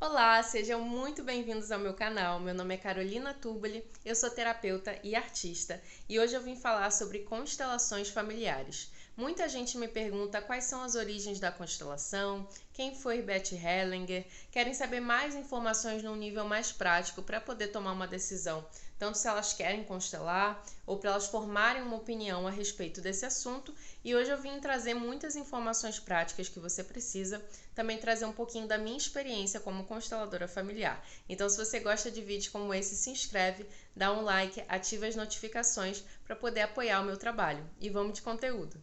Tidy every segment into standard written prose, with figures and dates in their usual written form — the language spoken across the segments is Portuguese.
Olá, sejam muito bem-vindos ao meu canal. Meu nome é Carolina Tuboli, eu sou terapeuta e artista e hoje eu vim falar sobre constelações familiares. Muita gente me pergunta quais são as origens da constelação, quem foi Beth Hellinger, querem saber mais informações num nível mais prático para poder tomar uma decisão, tanto se elas querem constelar ou para elas formarem uma opinião a respeito desse assunto. E hoje eu vim trazer muitas informações práticas que você precisa, também trazer um pouquinho da minha experiência como consteladora familiar. Então, se você gosta de vídeos como esse, se inscreve, dá um like, ativa as notificações para poder apoiar o meu trabalho. E vamos de conteúdo.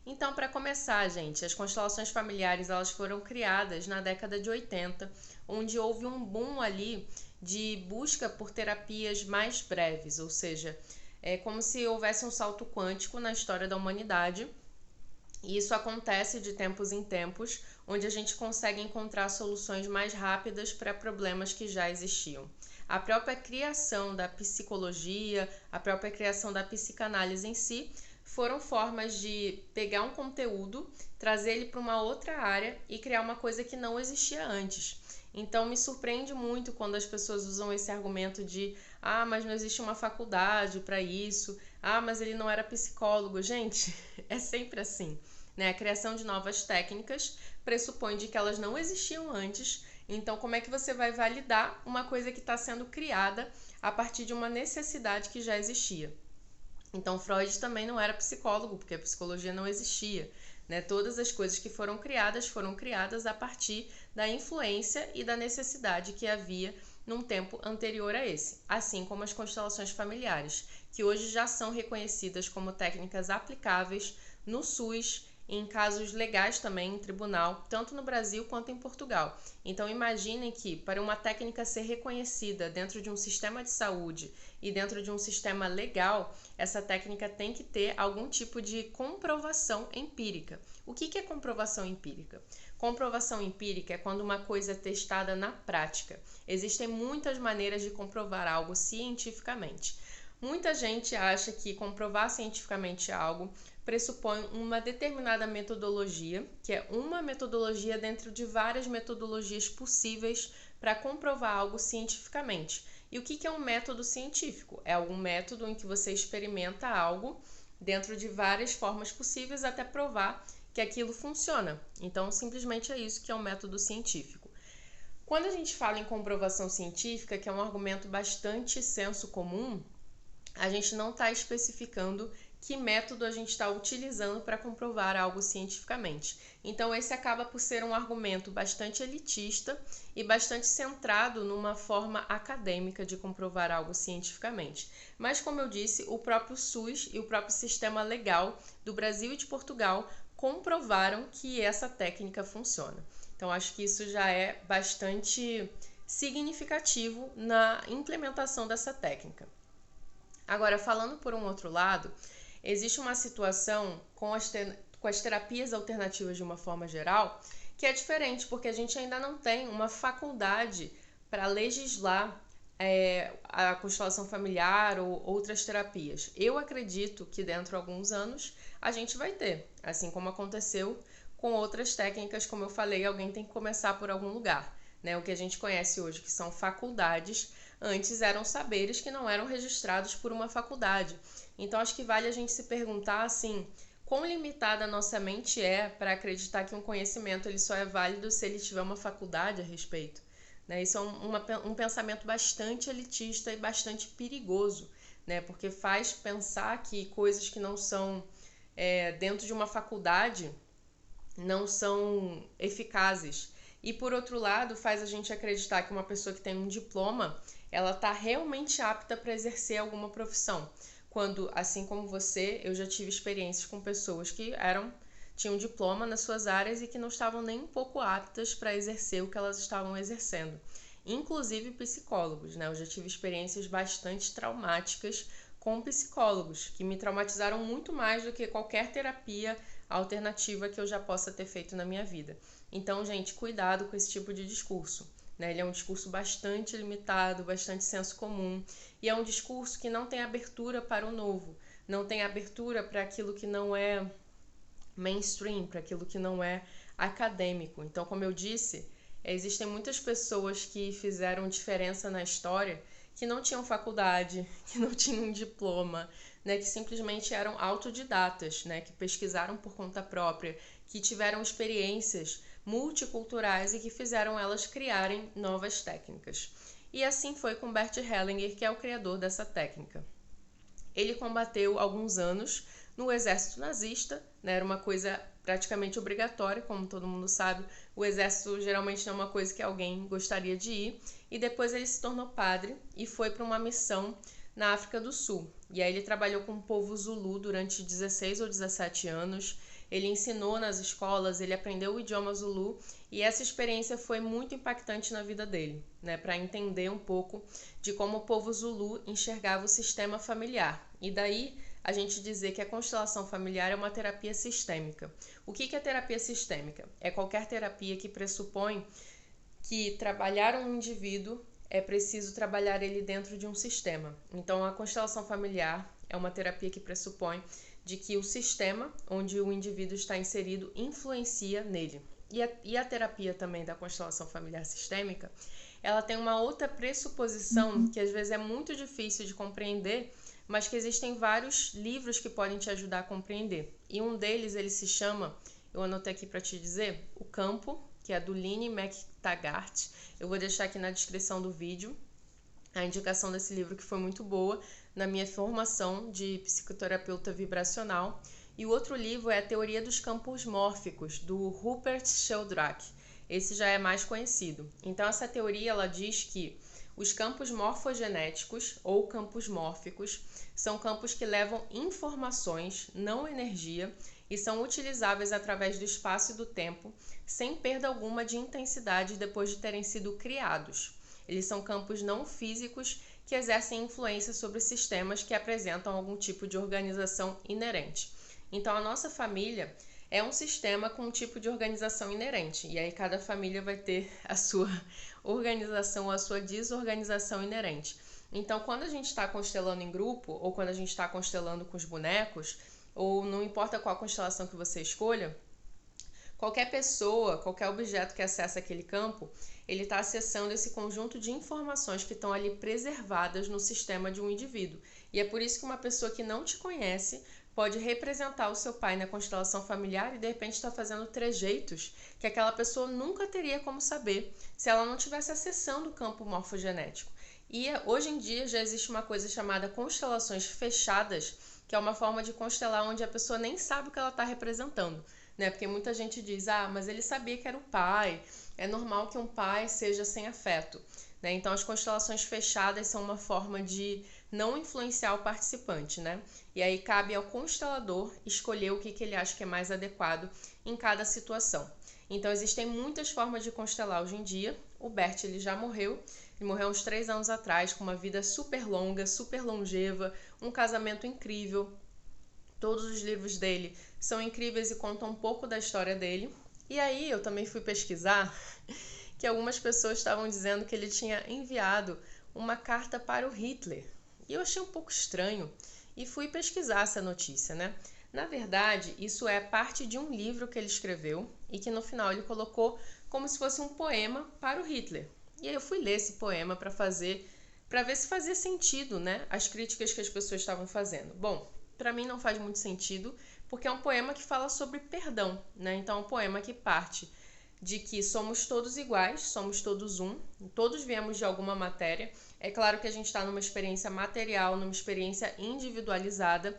Então, para começar, gente, as constelações familiares elas foram criadas na década de 80, onde houve um boom ali de busca por terapias mais breves, ou seja, é como se houvesse um salto quântico na história da humanidade. E isso acontece de tempos em tempos, onde a gente consegue encontrar soluções mais rápidas para problemas que já existiam. A própria criação da psicologia, a própria criação da psicanálise em si, foram formas de pegar um conteúdo, trazer ele para uma outra área e criar uma coisa que não existia antes. Então me surpreende muito quando as pessoas usam esse argumento de mas não existe uma faculdade para isso, mas ele não era psicólogo. Gente, é sempre assim, né? A criação de novas técnicas pressupõe de que elas não existiam antes, então como é que você vai validar uma coisa que está sendo criada a partir de uma necessidade que já existia? Então, Freud também não era psicólogo, porque a psicologia não existia, né? Todas as coisas que foram criadas a partir da influência e da necessidade que havia num tempo anterior a esse, assim como as constelações familiares, que hoje já são reconhecidas como técnicas aplicáveis no SUS, em casos legais também em tribunal, tanto no Brasil quanto em Portugal. Então imaginem que para uma técnica ser reconhecida dentro de um sistema de saúde e dentro de um sistema legal, essa técnica tem que ter algum tipo de comprovação empírica. O que é comprovação empírica? Comprovação empírica é quando uma coisa é testada na prática. Existem muitas maneiras de comprovar algo cientificamente. Muita gente acha que comprovar cientificamente algo pressupõe uma determinada metodologia, que é uma metodologia dentro de várias metodologias possíveis para comprovar algo cientificamente. E o que é um método científico? É algum método em que você experimenta algo dentro de várias formas possíveis até provar que aquilo funciona. Então, simplesmente é isso que é um método científico. Quando a gente fala em comprovação científica, que é um argumento bastante senso comum, a gente não está especificando que método a gente está utilizando para comprovar algo cientificamente. Então, esse acaba por ser um argumento bastante elitista e bastante centrado numa forma acadêmica de comprovar algo cientificamente. Mas, como eu disse, o próprio SUS e o próprio sistema legal do Brasil e de Portugal comprovaram que essa técnica funciona. Então, acho que isso já é bastante significativo na implementação dessa técnica. Agora, falando por um outro lado, existe uma situação com as terapias alternativas de uma forma geral que é diferente, porque a gente ainda não tem uma faculdade para legislar a constelação familiar ou outras terapias. Eu acredito que dentro de alguns anos a gente vai ter, assim como aconteceu com outras técnicas, como eu falei, alguém tem que começar por algum lugar, né? O que a gente conhece hoje que são faculdades, antes eram saberes que não eram registrados por uma faculdade. Então acho que vale a gente se perguntar assim, quão limitada a nossa mente é para acreditar que um conhecimento ele só é válido se ele tiver uma faculdade a respeito. Né? Isso é um pensamento bastante elitista e bastante perigoso, né? Porque faz pensar que coisas que não são dentro de uma faculdade não são eficazes. E por outro lado, faz a gente acreditar que uma pessoa que tem um diploma, ela está realmente apta para exercer alguma profissão. Quando, assim como você, eu já tive experiências com pessoas que tinham diploma nas suas áreas e que não estavam nem um pouco aptas para exercer o que elas estavam exercendo. Inclusive psicólogos, né? Eu já tive experiências bastante traumáticas com psicólogos, que me traumatizaram muito mais do que qualquer terapia alternativa que eu já possa ter feito na minha vida. Então, gente, cuidado com esse tipo de discurso. Né? Ele é um discurso bastante limitado, bastante senso comum, e é um discurso que não tem abertura para o novo, não tem abertura para aquilo que não é mainstream, para aquilo que não é acadêmico. Então, como eu disse, existem muitas pessoas que fizeram diferença na história que não tinham faculdade, que não tinham diploma, né, que simplesmente eram autodidatas, né, que pesquisaram por conta própria, que tiveram experiências multiculturais e que fizeram elas criarem novas técnicas. E assim foi com Bert Hellinger, que é o criador dessa técnica. Ele combateu alguns anos no exército nazista, né, era uma coisa praticamente obrigatória, como todo mundo sabe. O exército geralmente não é uma coisa que alguém gostaria de ir. E depois ele se tornou padre e foi para uma missão na África do Sul. E aí ele trabalhou com o povo Zulu durante 16 ou 17 anos. Ele ensinou nas escolas, ele aprendeu o idioma Zulu e essa experiência foi muito impactante na vida dele, né, para entender um pouco de como o povo Zulu enxergava o sistema familiar. E daí a gente dizer que a constelação familiar é uma terapia sistêmica. O que é terapia sistêmica? É qualquer terapia que pressupõe que trabalhar um indivíduo é preciso trabalhar ele dentro de um sistema. Então, a constelação familiar é uma terapia que pressupõe de que o sistema onde o indivíduo está inserido influencia nele. E a terapia também da constelação familiar sistêmica, ela tem uma outra pressuposição que às vezes é muito difícil de compreender, mas que existem vários livros que podem te ajudar a compreender. E um deles, ele se chama, eu anotei aqui para te dizer, O Campo, que é do Lynne McTaggart. Eu vou deixar aqui na descrição do vídeo a indicação desse livro, que foi muito boa na minha formação de psicoterapeuta vibracional. E o outro livro é A Teoria dos Campos Mórficos, do Rupert Sheldrake. Esse já é mais conhecido. Então, essa teoria ela diz que os campos morfogenéticos ou campos mórficos são campos que levam informações, não energia, e são utilizáveis através do espaço e do tempo, sem perda alguma de intensidade depois de terem sido criados. Eles são campos não físicos que exercem influência sobre sistemas que apresentam algum tipo de organização inerente. Então, a nossa família é um sistema com um tipo de organização inerente, e aí cada família vai ter a sua organização ou a sua desorganização inerente. Então, quando a gente está constelando em grupo, ou quando a gente está constelando com os bonecos, ou não importa qual constelação que você escolha, qualquer pessoa, qualquer objeto que acessa aquele campo, ele está acessando esse conjunto de informações que estão ali preservadas no sistema de um indivíduo. E é por isso que uma pessoa que não te conhece pode representar o seu pai na constelação familiar e de repente está fazendo trejeitos que aquela pessoa nunca teria como saber se ela não estivesse acessando o campo morfogenético. E hoje em dia já existe uma coisa chamada constelações fechadas, que é uma forma de constelar onde a pessoa nem sabe o que ela está representando, né? Porque muita gente diz, mas ele sabia que era o pai, é normal que um pai seja sem afeto, né? Então as constelações fechadas são uma forma de não influenciar o participante, né? E aí cabe ao constelador escolher o que ele acha que é mais adequado em cada situação. Então existem muitas formas de constelar hoje em dia. O Bert ele já morreu, ele morreu uns 3 anos atrás, com uma vida super longa, super longeva, um casamento incrível. Todos os livros dele são incríveis e contam um pouco da história dele. E aí eu também fui pesquisar que algumas pessoas estavam dizendo que ele tinha enviado uma carta para o Hitler. E eu achei um pouco estranho e fui pesquisar essa notícia, né? Na verdade, isso é parte de um livro que ele escreveu e que no final ele colocou como se fosse um poema para o Hitler. E aí eu fui ler esse poema para ver se fazia sentido, né? As críticas que as pessoas estavam fazendo. Bom, para mim não faz muito sentido, porque é um poema que fala sobre perdão, né? Então é um poema que parte de que somos todos iguais, somos todos um, todos viemos de alguma matéria. É claro que a gente está numa experiência material, numa experiência individualizada,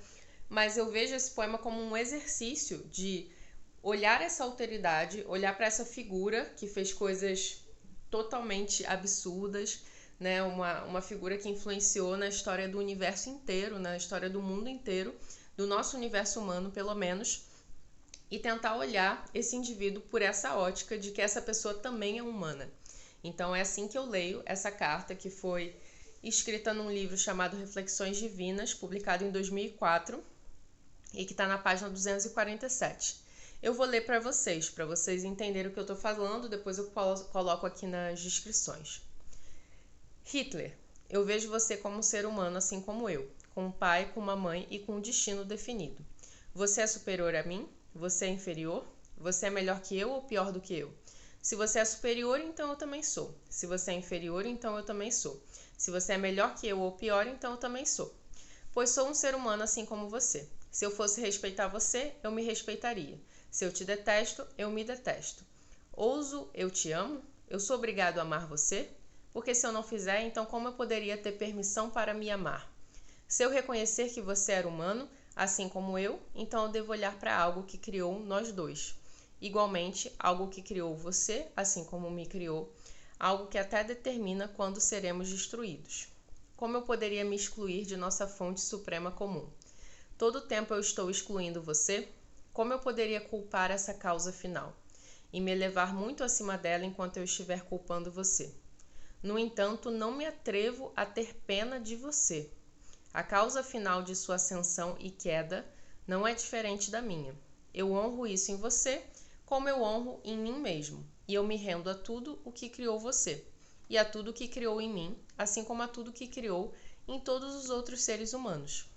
mas eu vejo esse poema como um exercício de olhar essa alteridade, olhar para essa figura que fez coisas totalmente absurdas, né? Uma figura que influenciou na história do universo inteiro, na história do mundo inteiro, do nosso universo humano, pelo menos, e tentar olhar esse indivíduo por essa ótica de que essa pessoa também é humana. Então é assim que eu leio essa carta, que foi escrita num livro chamado Reflexões Divinas, publicado em 2004, e que está na página 247. Eu vou ler para vocês entenderem o que eu estou falando, depois eu coloco aqui nas descrições. Hitler, eu vejo você como um ser humano assim como eu, com um pai, com uma mãe e com um destino definido. Você é superior a mim? Você é inferior? Você é melhor que eu ou pior do que eu? Se você é superior, então eu também sou. Se você é inferior, então eu também sou. Se você é melhor que eu ou pior, então eu também sou. Pois sou um ser humano assim como você. Se eu fosse respeitar você, eu me respeitaria. Se eu te detesto, eu me detesto. Ouso, eu te amo? Eu sou obrigado a amar você? Porque se eu não fizer, então como eu poderia ter permissão para me amar? Se eu reconhecer que você era humano, assim como eu, então eu devo olhar para algo que criou nós dois. Igualmente, algo que criou você, assim como me criou, algo que até determina quando seremos destruídos. Como eu poderia me excluir de nossa fonte suprema comum? Todo tempo eu estou excluindo você? Como eu poderia culpar essa causa final? E me elevar muito acima dela enquanto eu estiver culpando você? No entanto, não me atrevo a ter pena de você. A causa final de sua ascensão e queda não é diferente da minha. Eu honro isso em você, como eu honro em mim mesmo, e eu me rendo a tudo o que criou você, e a tudo o que criou em mim, assim como a tudo que criou em todos os outros seres humanos.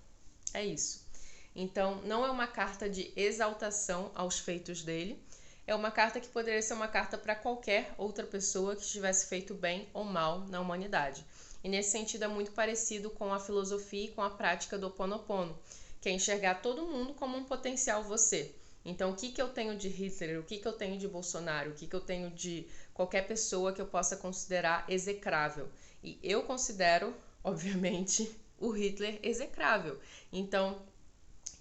É isso. Então, não é uma carta de exaltação aos feitos dele, é uma carta que poderia ser uma carta para qualquer outra pessoa que tivesse feito bem ou mal na humanidade. E nesse sentido é muito parecido com a filosofia e com a prática do Ho Oponopono, que é enxergar todo mundo como um potencial você. Então, o que eu tenho de Hitler, o que eu tenho de Bolsonaro, o que eu tenho de qualquer pessoa que eu possa considerar execrável. E eu considero, obviamente, o Hitler execrável. Então,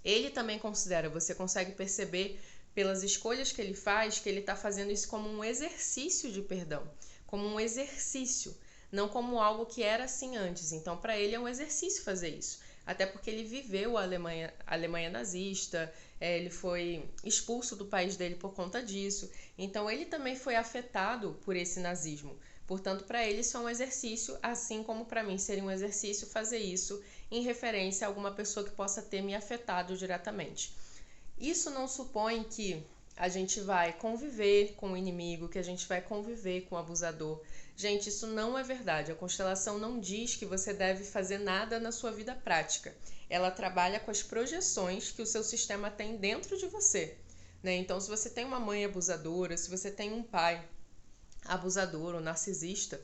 ele também considera, você consegue perceber pelas escolhas que ele faz, que ele está fazendo isso como um exercício de perdão, como um exercício, não como algo que era assim antes. Então, para ele é um exercício fazer isso, até porque ele viveu a Alemanha nazista, ele foi expulso do país dele por conta disso, então ele também foi afetado por esse nazismo. Portanto, para ele isso é um exercício, assim como para mim seria um exercício fazer isso em referência a alguma pessoa que possa ter me afetado diretamente. Isso não supõe que a gente vai conviver com o inimigo, que a gente vai conviver com o abusador. Gente, isso não é verdade. A constelação não diz que você deve fazer nada na sua vida prática. Ela trabalha com as projeções que o seu sistema tem dentro de você, né? Então, se você tem uma mãe abusadora, se você tem um pai abusador ou narcisista,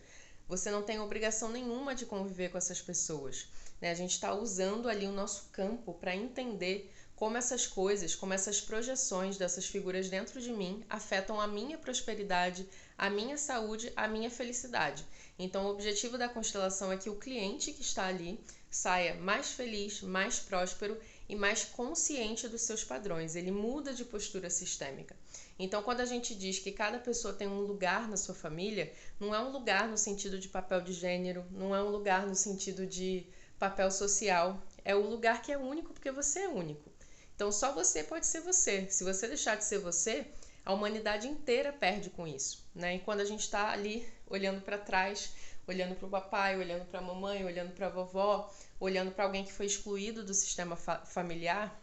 você não tem obrigação nenhuma de conviver com essas pessoas, né? A gente está usando ali o nosso campo para entender como essas coisas, como essas projeções dessas figuras dentro de mim afetam a minha prosperidade, a minha saúde, a minha felicidade. Então, o objetivo da constelação é que o cliente que está ali saia mais feliz, mais próspero e mais consciente dos seus padrões. Ele muda de postura sistêmica. Então, quando a gente diz que cada pessoa tem um lugar na sua família, não é um lugar no sentido de papel de gênero, não é um lugar no sentido de papel social, é o lugar que é único porque você é único. Então, só você pode ser você. Se você deixar de ser você, a humanidade inteira perde com isso, né? E quando a gente está ali olhando para trás, olhando para o papai, olhando para a mamãe, olhando para a vovó, olhando para alguém que foi excluído do sistema familiar,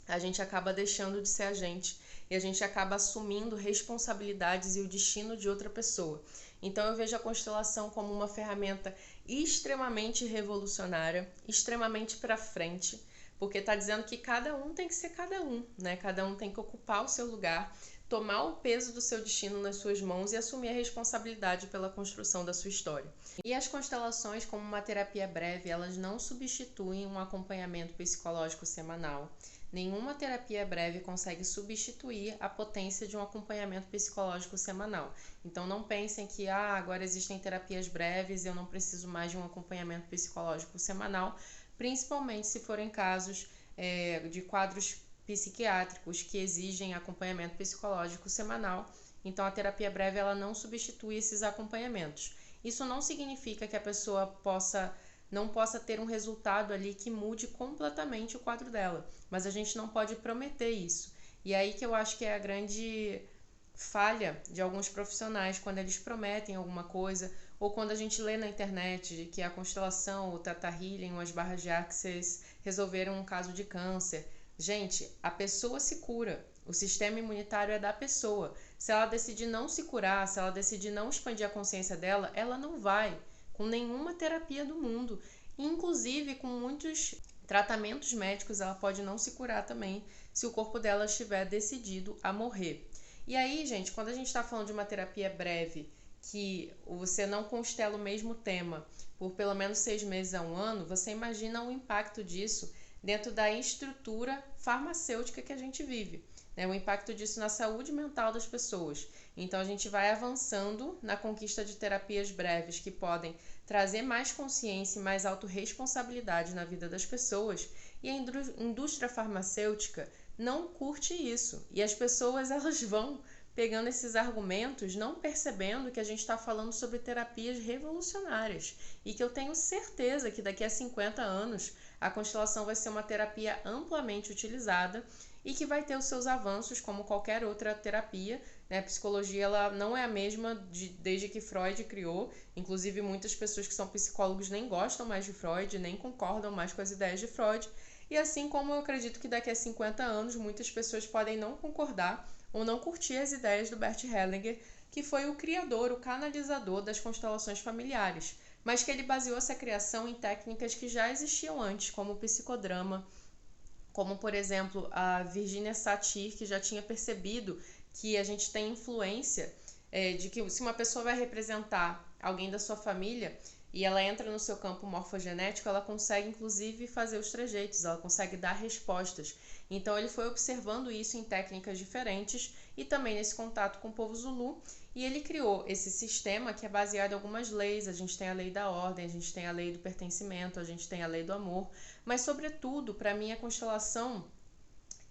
a gente acaba deixando de ser a gente e a gente acaba assumindo responsabilidades e o destino de outra pessoa. Então eu vejo a constelação como uma ferramenta extremamente revolucionária, extremamente para frente, porque está dizendo que cada um tem que ser cada um, né? Cada um tem que ocupar o seu lugar, tomar o peso do seu destino nas suas mãos e assumir a responsabilidade pela construção da sua história. E as constelações, como uma terapia breve, elas não substituem um acompanhamento psicológico semanal. Nenhuma terapia breve consegue substituir a potência de um acompanhamento psicológico semanal. Então não pensem que agora existem terapias breves e eu não preciso mais de um acompanhamento psicológico semanal, principalmente se forem casos de quadros psiquiátricos que exigem acompanhamento psicológico semanal. Então a terapia breve ela não substitui esses acompanhamentos. Isso não significa que a pessoa não possa ter um resultado ali que mude completamente o quadro dela, mas a gente não pode prometer isso. E aí que eu acho que é a grande falha de alguns profissionais quando eles prometem alguma coisa, ou quando a gente lê na internet de que a constelação, o Theta Healing ou as barras de Access resolveram um caso de câncer. Gente, a pessoa se cura, o sistema imunitário é da pessoa. Se ela decidir não se curar, se ela decidir não expandir a consciência dela, ela não vai com nenhuma terapia do mundo, inclusive com muitos tratamentos médicos, ela pode não se curar também se o corpo dela estiver decidido a morrer. E aí, gente, quando a gente está falando de uma terapia breve, que você não constela o mesmo tema por pelo menos 6 meses a 1 ano, você imagina o impacto disso dentro da estrutura farmacêutica que a gente vive, né? O impacto disso na saúde mental das pessoas. Então, a gente vai avançando na conquista de terapias breves que podem trazer mais consciência e mais autorresponsabilidade na vida das pessoas, e a indústria farmacêutica não curte isso. E as pessoas, elas vão pegando esses argumentos, não percebendo que a gente está falando sobre terapias revolucionárias e que eu tenho certeza que daqui a 50 anos a constelação vai ser uma terapia amplamente utilizada e que vai ter os seus avanços como qualquer outra terapia, né? A psicologia, ela não é a mesma desde que Freud criou. Inclusive, muitas pessoas que são psicólogos nem gostam mais de Freud, nem concordam mais com as ideias de Freud. E assim como eu acredito que daqui a 50 anos muitas pessoas podem não concordar ou não curtir as ideias do Bert Hellinger, que foi o criador, o canalizador das constelações familiares, mas que ele baseou essa criação em técnicas que já existiam antes, como o psicodrama, como, por exemplo, a Virginia Satir, que já tinha percebido que a gente tem influência de que se uma pessoa vai representar alguém da sua família e ela entra no seu campo morfogenético, ela consegue, inclusive, fazer os trejeitos, ela consegue dar respostas. Então, ele foi observando isso em técnicas diferentes e também nesse contato com o povo Zulu, e ele criou esse sistema que é baseado em algumas leis. A gente tem a lei da ordem, a gente tem a lei do pertencimento, a gente tem a lei do amor, mas, sobretudo, para mim, a constelação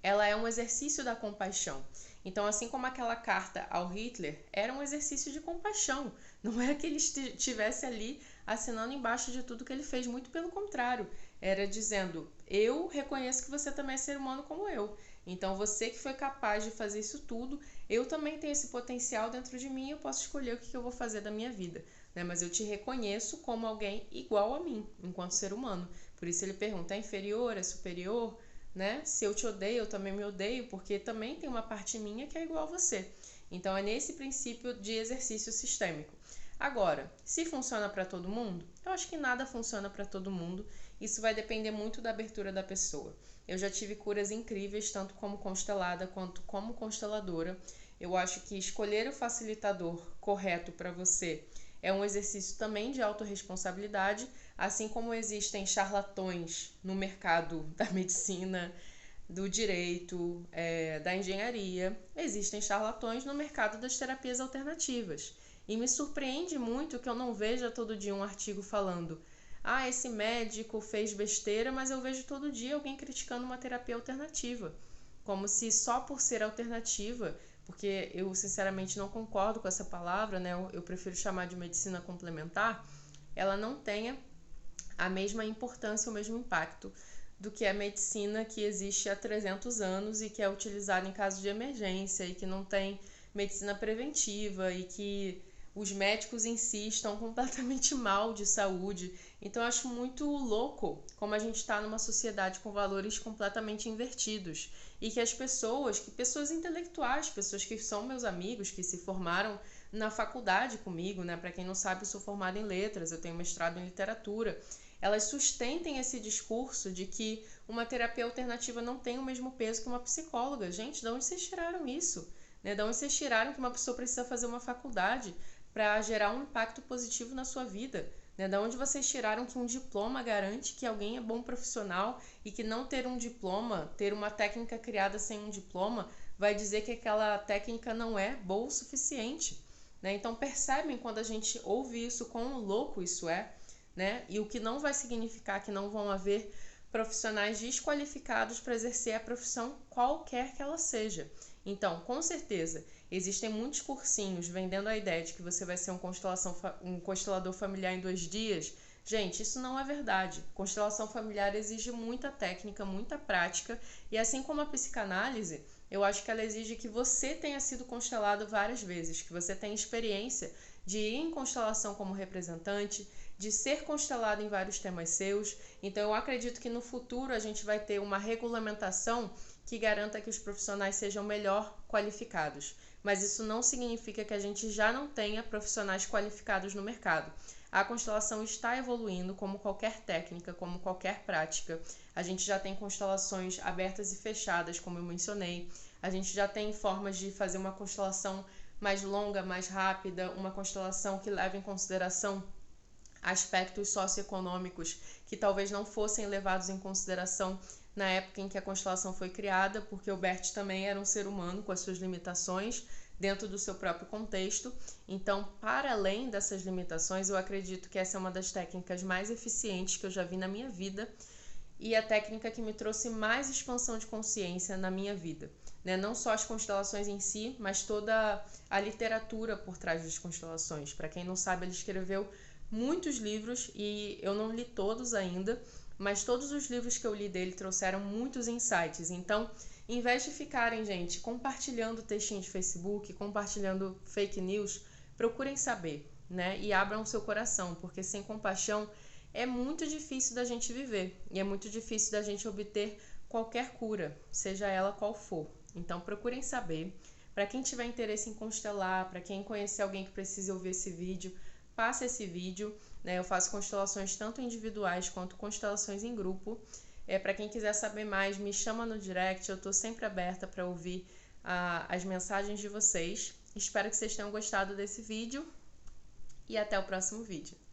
ela é um exercício da compaixão. Então, assim como aquela carta ao Hitler era um exercício de compaixão, não era que ele estivesse ali assinando embaixo de tudo que ele fez, muito pelo contrário, era dizendo: eu reconheço que você também é ser humano como eu, então você que foi capaz de fazer isso tudo, eu também tenho esse potencial dentro de mim, eu posso escolher o que eu vou fazer da minha vida, né? Mas eu te reconheço como alguém igual a mim, enquanto ser humano. Por isso ele pergunta: é inferior, é superior? Né? Se eu te odeio, eu também me odeio, porque também tem uma parte minha que é igual a você. Então, é nesse princípio de exercício sistêmico. Agora, se funciona para todo mundo? Eu acho que nada funciona para todo mundo. Isso vai depender muito da abertura da pessoa. Eu já tive curas incríveis, tanto como constelada quanto como consteladora. Eu acho que escolher o facilitador correto para você é um exercício também de autorresponsabilidade, assim como existem charlatões no mercado da medicina, do direito, da engenharia, existem charlatões no mercado das terapias alternativas. E me surpreende muito que eu não veja todo dia um artigo falando: ah, esse médico fez besteira, mas eu vejo todo dia alguém criticando uma terapia alternativa. Como se só por ser alternativa, porque eu sinceramente não concordo com essa palavra, né? Eu prefiro chamar de medicina complementar, ela não tenha a mesma importância, o mesmo impacto do que a medicina que existe há 300 anos e que é utilizada em caso de emergência e que não tem medicina preventiva e que os médicos em si estão completamente mal de saúde. Então eu acho muito louco como a gente está numa sociedade com valores completamente invertidos e que as pessoas, intelectuais, pessoas que são meus amigos, que se formaram na faculdade comigo, né? Para quem não sabe, eu sou formada em letras, eu tenho mestrado em literatura. Elas sustentem esse discurso de que uma terapia alternativa não tem o mesmo peso que uma psicóloga. Gente, de onde vocês tiraram isso? Né? De onde vocês tiraram que uma pessoa precisa fazer uma faculdade para gerar um impacto positivo na sua vida? Né? Da onde vocês tiraram que um diploma garante que alguém é bom profissional e que não ter um diploma, ter uma técnica criada sem um diploma, vai dizer que aquela técnica não é boa o suficiente? Né? Então percebem quando a gente ouve isso, quão louco isso é, né? E o que não vai significar que não vão haver profissionais desqualificados para exercer a profissão qualquer que ela seja. Então, com certeza, existem muitos cursinhos vendendo a ideia de que você vai ser um constelador familiar em 2 dias. Gente, isso não é verdade. Constelação familiar exige muita técnica, muita prática, e assim como a psicanálise, eu acho que ela exige que você tenha sido constelado várias vezes, que você tenha experiência de ir em constelação como representante, de ser constelado em vários temas seus. Então, eu acredito que no futuro a gente vai ter uma regulamentação que garanta que os profissionais sejam melhor qualificados. mas isso não significa que a gente já não tenha profissionais qualificados no mercado. A constelação está evoluindo como qualquer técnica, como qualquer prática. A gente já tem constelações abertas e fechadas, como eu mencionei. A gente já tem formas de fazer uma constelação mais longa, mais rápida, uma constelação que leva em consideração aspectos socioeconômicos que talvez não fossem levados em consideração na época em que a constelação foi criada, porque o Bert também era um ser humano com as suas limitações dentro do seu próprio contexto. Então, para além dessas limitações, eu acredito que essa é uma das técnicas mais eficientes que eu já vi na minha vida e a técnica que me trouxe mais expansão de consciência na minha vida, né? Não só as constelações em si, mas toda a literatura por trás das constelações. Para quem não sabe, ele escreveu muitos livros e eu não li todos ainda, mas todos os livros que eu li dele trouxeram muitos insights. Então, em vez de ficarem, gente, compartilhando textinho de Facebook, compartilhando fake news, procurem saber, né? E abram seu coração, porque sem compaixão é muito difícil da gente viver e é muito difícil da gente obter qualquer cura, seja ela qual for. Então, procurem saber. Para quem tiver interesse em constelar, para quem conhecer alguém que precise ouvir esse vídeo, passe esse vídeo, né? Eu faço constelações tanto individuais quanto constelações em grupo. Para quem quiser saber mais, me chama no direct, eu estou sempre aberta para ouvir as mensagens de vocês. Espero que vocês tenham gostado desse vídeo e até o próximo vídeo.